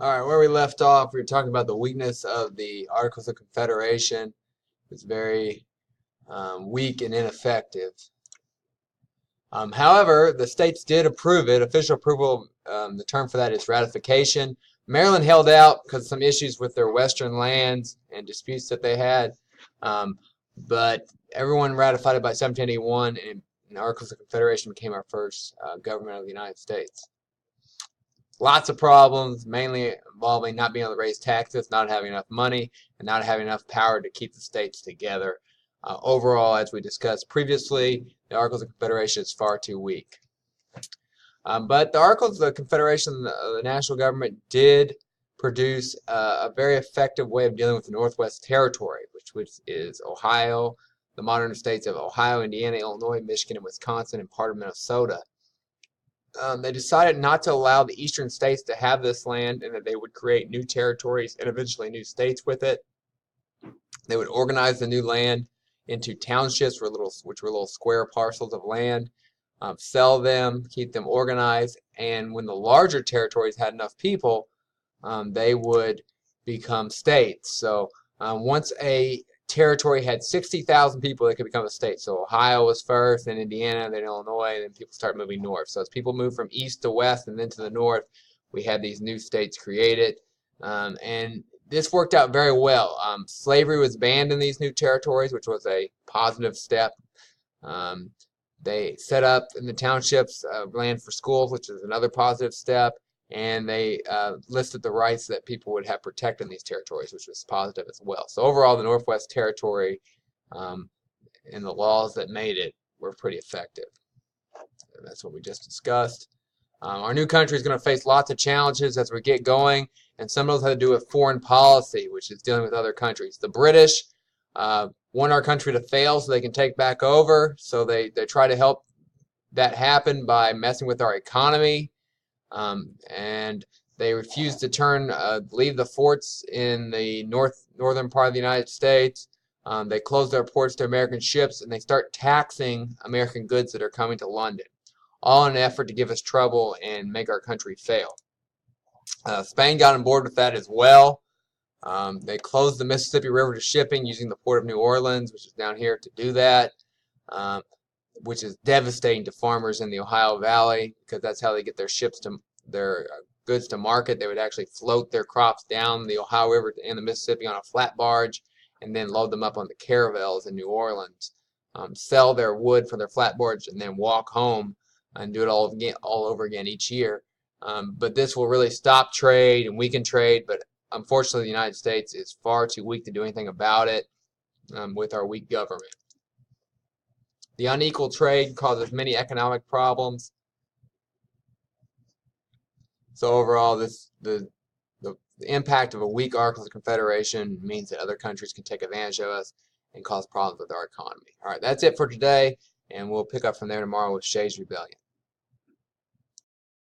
All right, where we left off, we were talking about the weakness of the Articles of Confederation. It's very weak and ineffective. However, the states did approve it. Official approval, the term for that is ratification. Maryland held out because of some issues with their western lands and disputes that they had. But everyone ratified it by 1781, and the Articles of Confederation became our first government of the United States. Lots of problems, mainly involving not being able to raise taxes, not having enough money, and not having enough power to keep the states together. Overall, as we discussed previously, the Articles of Confederation is far too weak. But the Articles of Confederation, the national government, did produce a very effective way of dealing with the Northwest Territory, which is Ohio, the modern states of Ohio, Indiana, Illinois, Michigan, and Wisconsin, and part of Minnesota. They decided not to allow the eastern states to have this land, and that they would create new territories and eventually new states with it. They would organize the new land into townships, which were little square parcels of land, sell them, keep them organized, and when the larger territories had enough people, they would become states. So once a territory had 60,000 people, they could become a state. So Ohio was first, then Indiana, then Illinois, and then people start moving north. So as people moved from east to west and then to the north, we had these new states created. And this worked out very well. Slavery was banned in these new territories, which was a positive step. They set up in the townships land for schools, which is another positive step. And they listed the rights that people would have protected in these territories, which was positive as well. So overall, the Northwest Territory and the laws that made it were pretty effective. And that's what we just discussed. Our new country is going to face lots of challenges as we get going, and some of those have to do with foreign policy, which is dealing with other countries. The British want our country to fail so they can take back over, so they try to help that happen by messing with our economy. And they refused to leave the forts in the northern part of the United States. They closed their ports to American ships, and they start taxing American goods that are coming to London, all in an effort to give us trouble and make our country fail. Spain got on board with that as well. They closed the Mississippi River to shipping using the port of New Orleans, which is down here, to do that. Which is devastating to farmers in the Ohio Valley, because that's how they get their goods to market. They would actually float their crops down the Ohio River and the Mississippi on a flat barge, and then load them up on the caravels in New Orleans, sell their wood from their flat barge, and then walk home and do it all over again each year. But this will really stop trade and weaken trade. But unfortunately, the United States is far too weak to do anything about it with our weak government. The unequal trade causes many economic problems. So overall, the impact of a weak Articles of Confederation means that other countries can take advantage of us and cause problems with our economy. All right, that's it for today, and we'll pick up from there tomorrow with Shay's Rebellion.